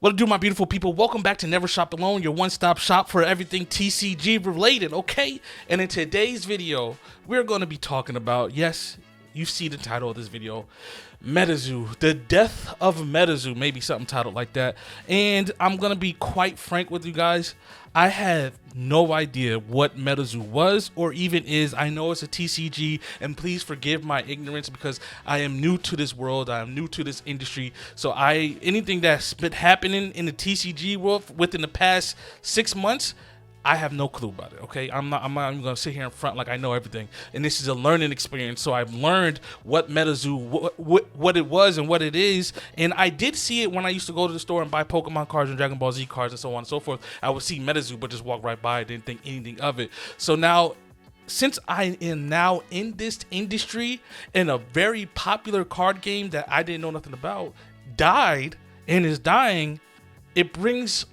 What to do, my beautiful people? Welcome back to Never Shop Alone, your one-stop shop for everything TCG related, okay? And in today's video, we're going to be talking about, yes, you see the title of this video, MetaZoo, the death of MetaZoo, maybe something titled like that. And I'm going to be quite frank with you guys. I have no idea what MetaZoo was or even is. I know it's a TCG, and please forgive my ignorance because I am new to this world. I am new to this industry. So anything that's been happening in the TCG world within the past 6 months, I have no clue about it, okay? I'm not even gonna sit here in front like I know everything. And this is a learning experience, so I've learned what MetaZoo, what it was and what it is. And I did see it when I used to go to the store and buy Pokemon cards and Dragon Ball Z cards and so on and so forth. I would see MetaZoo, but just walk right by it, didn't think anything of it. So now, since I am now in this industry and a very popular card game that I didn't know nothing about died and is dying, it brings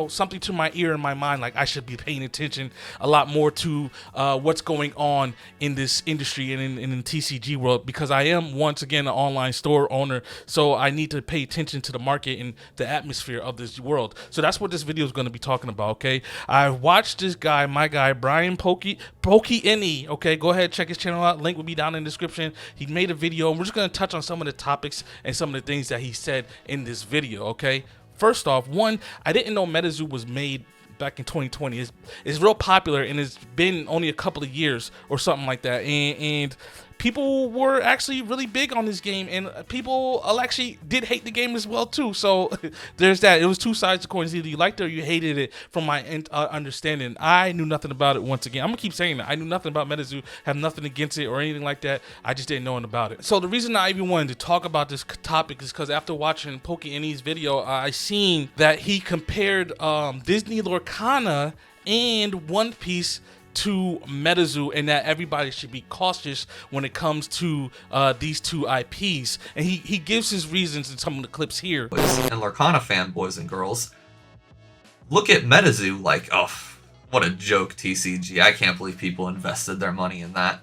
something to my ear and my mind, like I should be paying attention a lot more to what's going on in this industry and in the TCG world, because I am once again an online store owner, so I need to pay attention to the market and the atmosphere of this world. So that's what this video is going to be talking about, okay? I watched this guy, my guy Brian PokeNE, okay? Go ahead, check his channel out, link will be down in the description. He made a video and we're just going to touch on some of the topics and some of the things that he said in this video, okay? First off, one, I didn't know MetaZoo was made back in 2020. It's real popular and it's been only a couple of years or something like that. And people were actually really big on this game, and people actually did hate the game as well too. So there's that. It was two sides to coins. Either you liked it or you hated it. From my understanding, I knew nothing about it. Once again, I'm gonna keep saying that I knew nothing about MetaZoo, have nothing against it or anything like that. I just didn't know about it. So the reason I even wanted to talk about this topic is because after watching PokeNE's video, I seen that he compared Disney Lorcana and One Piece to MetaZoo, and that everybody should be cautious when it comes to these two IPs. And he gives his reasons in some of the clips here. And Lorcana fanboys and girls, look at MetaZoo like, oh, what a joke TCG. I can't believe people invested their money in that.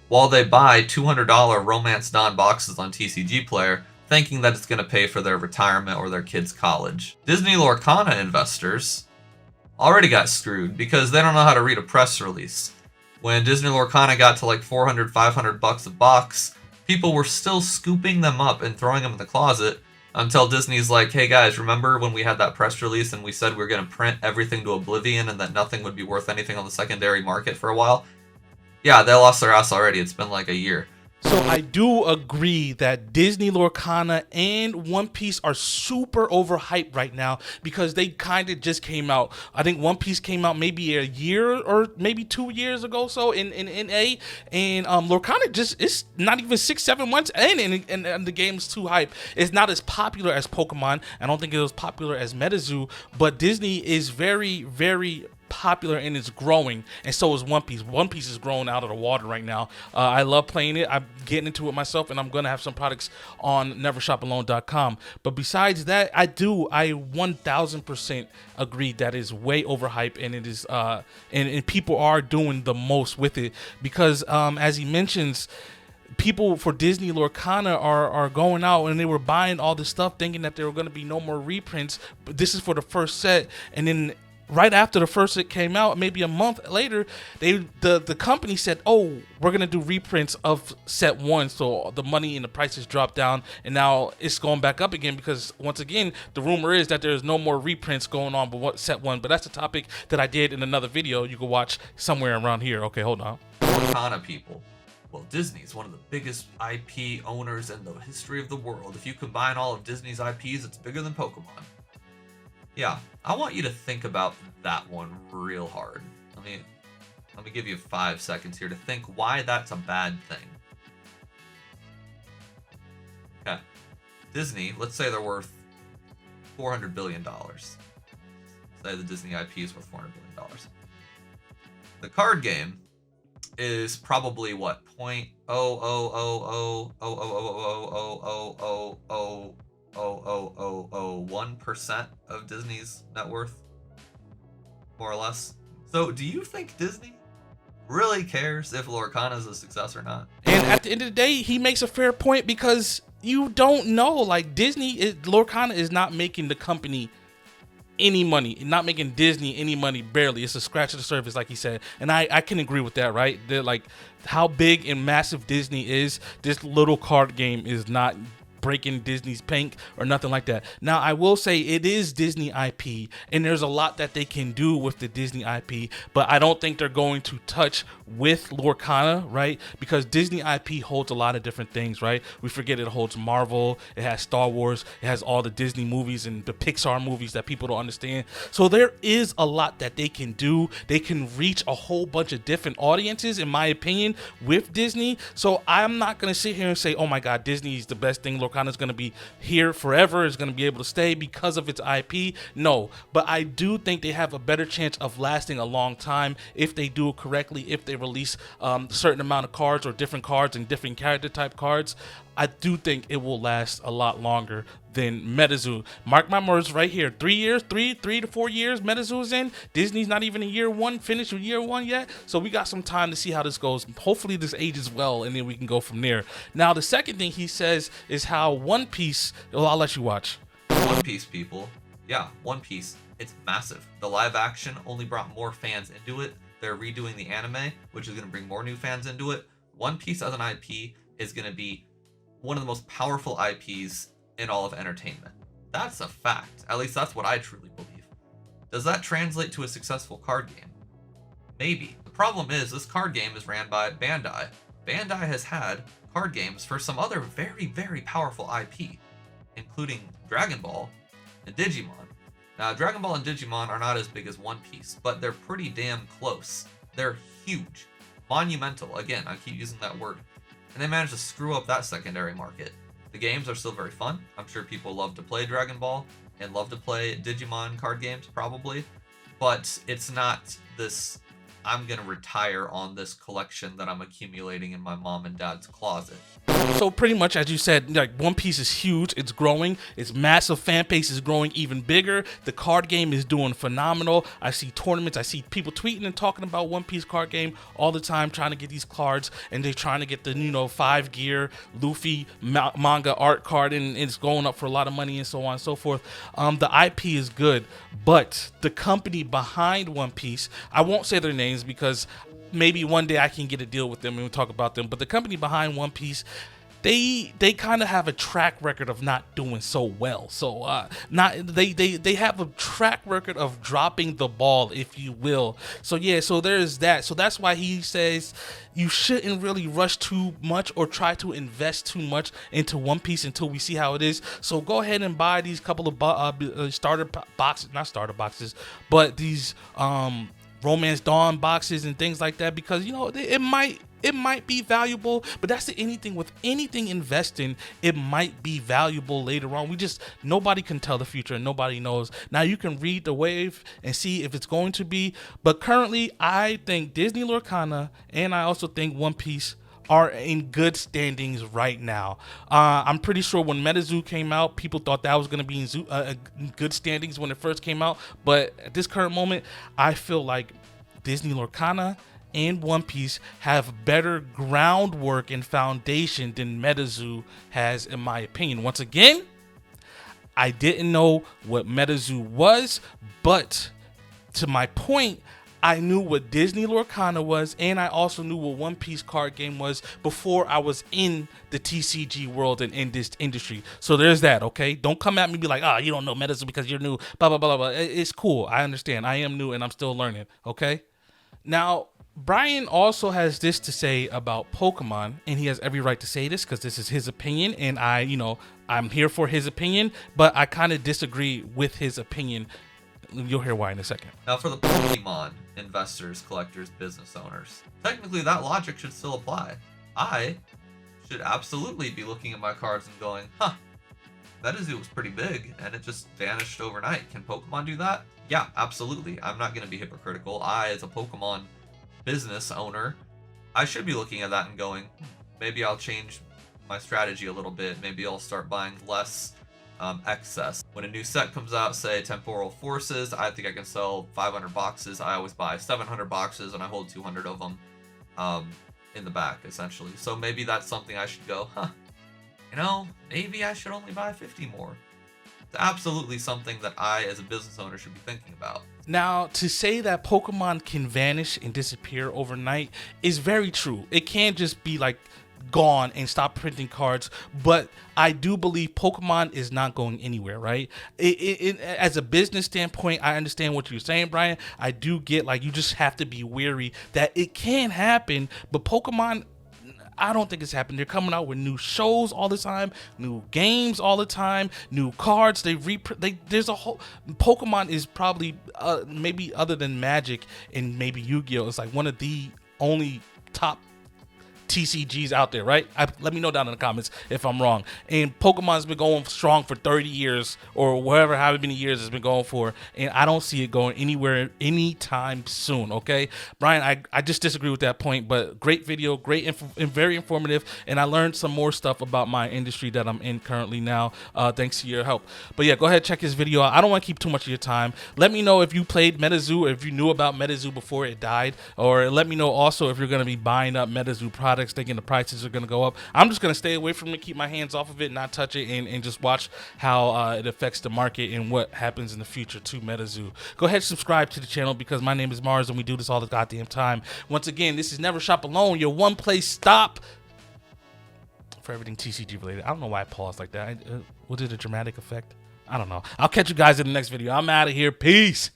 While they buy $200 Romance Dawn boxes on TCG Player, thinking that it's going to pay for their retirement or their kids' college. Disney Lorcana investors already got screwed because they don't know how to read a press release. When Disney Lorcana got to like $400, $500 a box, people were still scooping them up and throwing them in the closet until Disney's like, hey guys, remember when we had that press release and we said we were going to print everything to oblivion and that nothing would be worth anything on the secondary market for a while? Yeah, they lost their ass already. It's been like a year. So I do agree that Disney Lorcana and One Piece are super overhyped right now because they kind of just came out. I think One Piece came out maybe a year or maybe 2 years ago, so in NA, and Lorcana it's not even 6-7 months in, and the game's too hype. It's not as popular as Pokemon. I don't think it was popular as MetaZoo, but Disney is very, very popular and it's growing, and so is One Piece. One Piece is growing out of the water right now. I love playing it. I'm getting into it myself, and I'm gonna have some products on nevershopalone.com. But besides that, I 1000% agree that it's way overhyped, and it is and people are doing the most with it because as he mentions, people for Disney Lorcana are going out and they were buying all this stuff thinking that there were going to be no more reprints, but this is for the first set. And then right after the first set came out, maybe a month later, the company said, oh, we're going to do reprints of set 1. So the money and the prices dropped down, and now it's going back up again because, once again, the rumor is that there's no more reprints going on but set 1. But that's a topic that I did in another video you can watch somewhere around here. Okay, hold on. Lorcana people. Well, Disney is one of the biggest IP owners in the history of the world. If you combine all of Disney's IPs, it's bigger than Pokemon. Yeah, I want you to think about that one real hard. Let me give you 5 seconds here to think why that's a bad thing. Okay, Disney, let's say they're worth $400 billion. Say the Disney IP is worth $400 billion. The card game is probably what, 0.0000000000001% of Disney's net worth, more or less. So do you think Disney really cares if Lorcana is a success or not? And at the end of the day, he makes a fair point because you don't know. Like Lorcana is not making the company any money, not making Disney any money, barely. It's a scratch of the surface, like he said, and I can agree with that, right? They're like how big and massive Disney is. This little card game is not breaking Disney's bank or nothing like that. Now, I will say it is Disney IP, and there's a lot that they can do with the Disney IP, but I don't think they're going to touch with Lorcana, right? Because Disney IP holds a lot of different things, right? We forget it holds Marvel, it has Star Wars, it has all the Disney movies and the Pixar movies that people don't understand. So there is a lot that they can do. They can reach a whole bunch of different audiences, in my opinion, with Disney. So I'm not going to sit here and say, oh my God, Disney is the best thing. Lorcana is going to be here forever, is going to be able to stay because of its IP. No, but I do think they have a better chance of lasting a long time if they do it correctly, if they release a certain amount of cards or different cards and different character type cards. I do think it will last a lot longer than MetaZoo. Mark my words right here. 3 years, three to 4 years, MetaZoo is in. Disney's not even in year one, finished with year one yet. So we got some time to see how this goes. Hopefully this ages well, and then we can go from there. Now, the second thing he says is how One Piece, well, I'll let you watch. One Piece, people. Yeah, One Piece. It's massive. The live action only brought more fans into it. They're redoing the anime, which is going to bring more new fans into it. One Piece as an IP is going to be one of the most powerful IPs in all of entertainment. That's a fact. At least that's what I truly believe. Does that translate to a successful card game? Maybe. The problem is this card game is ran by Bandai. Bandai has had card games for some other very, very powerful IP, including Dragon Ball and Digimon. Now, Dragon Ball and Digimon are not as big as One Piece, but they're pretty damn close. They're huge. Monumental. Again, I keep using that word. And they managed to screw up that secondary market. The games are still very fun. I'm sure people love to play Dragon Ball and love to play Digimon card games, probably. But it's not this, I'm going to retire on this collection that I'm accumulating in my mom and dad's closet. So pretty much, as you said, like One Piece is huge. It's growing. Its massive fan base is growing even bigger. The card game is doing phenomenal. I see tournaments. I see people tweeting and talking about One Piece card game all the time, trying to get these cards, and they're trying to get the 5 gear Luffy manga art card, and it's going up for a lot of money and so on and so forth. The IP is good, but the company behind One Piece, I won't say their names because maybe one day I can get a deal with them and we'll talk about them. But the company behind One Piece, they kind of have a track record of not doing so well. So they have a track record of dropping the ball, if you will. So yeah, so there's that. So that's why he says you shouldn't really rush too much or try to invest too much into One Piece until we see how it is. So go ahead and buy these couple of starter boxes, not starter boxes, but these Romance Dawn boxes and things like that, because it might be valuable. But that's the anything with anything investing, it might be valuable later on. Nobody can tell the future and nobody knows. Now you can read the wave and see if it's going to be, but currently I think Disney Lorcana and I also think One Piece are in good standings right now. I'm pretty sure when MetaZoo came out, people thought that was going to be in good standings when it first came out. But at this current moment, I feel like Disney Lorcana and One Piece have better groundwork and foundation than MetaZoo has, in my opinion. Once again, I didn't know what MetaZoo was, but to my point, I knew what Disney Lorcana was, and I also knew what One Piece card game was before I was in the TCG world and in this industry. So there's that, okay? Don't come at me and be like, you don't know MetaZoo because you're new, blah, blah, blah, blah. It's cool. I understand. I am new, and I'm still learning, okay? Now, Brian also has this to say about Pokemon, and he has every right to say this because this is his opinion, and I'm here for his opinion, but I kind of disagree with his opinion. You'll hear why in a second. Now, for the Pokemon investors, collectors, business owners, technically that logic should still apply. I should absolutely be looking at my cards and going, MetaZoo was pretty big and it just vanished overnight. Can Pokemon do that? Yeah, absolutely. I'm not going to be hypocritical. I, as a Pokemon business owner, I should be looking at that and going, maybe I'll change my strategy a little bit. Maybe I'll start buying less excess. When a new set comes out, say Temporal Forces, I think I can sell 500 boxes. I always buy 700 boxes and I hold 200 of them in the back, essentially. So maybe that's something I should go, maybe I should only buy 50 more. It's absolutely something that I, as a business owner, should be thinking about. Now, to say that Pokemon can vanish and disappear overnight is very true. It can't just be like gone and stop printing cards, but I do believe Pokemon is not going anywhere, right? As a business standpoint, I understand what you're saying, Brian. I do get like you just have to be wary that it can happen, but Pokemon, I don't think it's happened. They're coming out with new shows all the time, new games all the time, new cards. There's a whole Pokemon is probably maybe other than Magic and maybe Yu-Gi-Oh, it's like one of the only top TCGs out there, right? Let me know down in the comments if I'm wrong. And Pokemon's been going strong for 30 years or whatever, however many years it's been going for, and I don't see it going anywhere anytime soon, okay? Brian, I just disagree with that point, but great video, and very informative, and I learned some more stuff about my industry that I'm in currently now, thanks to your help. But yeah, go ahead, check his video out. I don't want to keep too much of your time. Let me know if you played MetaZoo, or if you knew about MetaZoo before it died, or let me know also if you're going to be buying up MetaZoo products thinking the prices are going to go up. I'm just going to stay away from it, keep my hands off of it, not touch it, and just watch how it affects the market and what happens in the future to MetaZoo. Go ahead and subscribe to the channel because my name is Mars and we do this all the goddamn time. Once again, this is Never Shop Alone, your one place stop for everything TCG related. I don't know why I paused like that. Was it a dramatic effect? I don't know. I'll catch you guys in the next video. I'm out of here. Peace.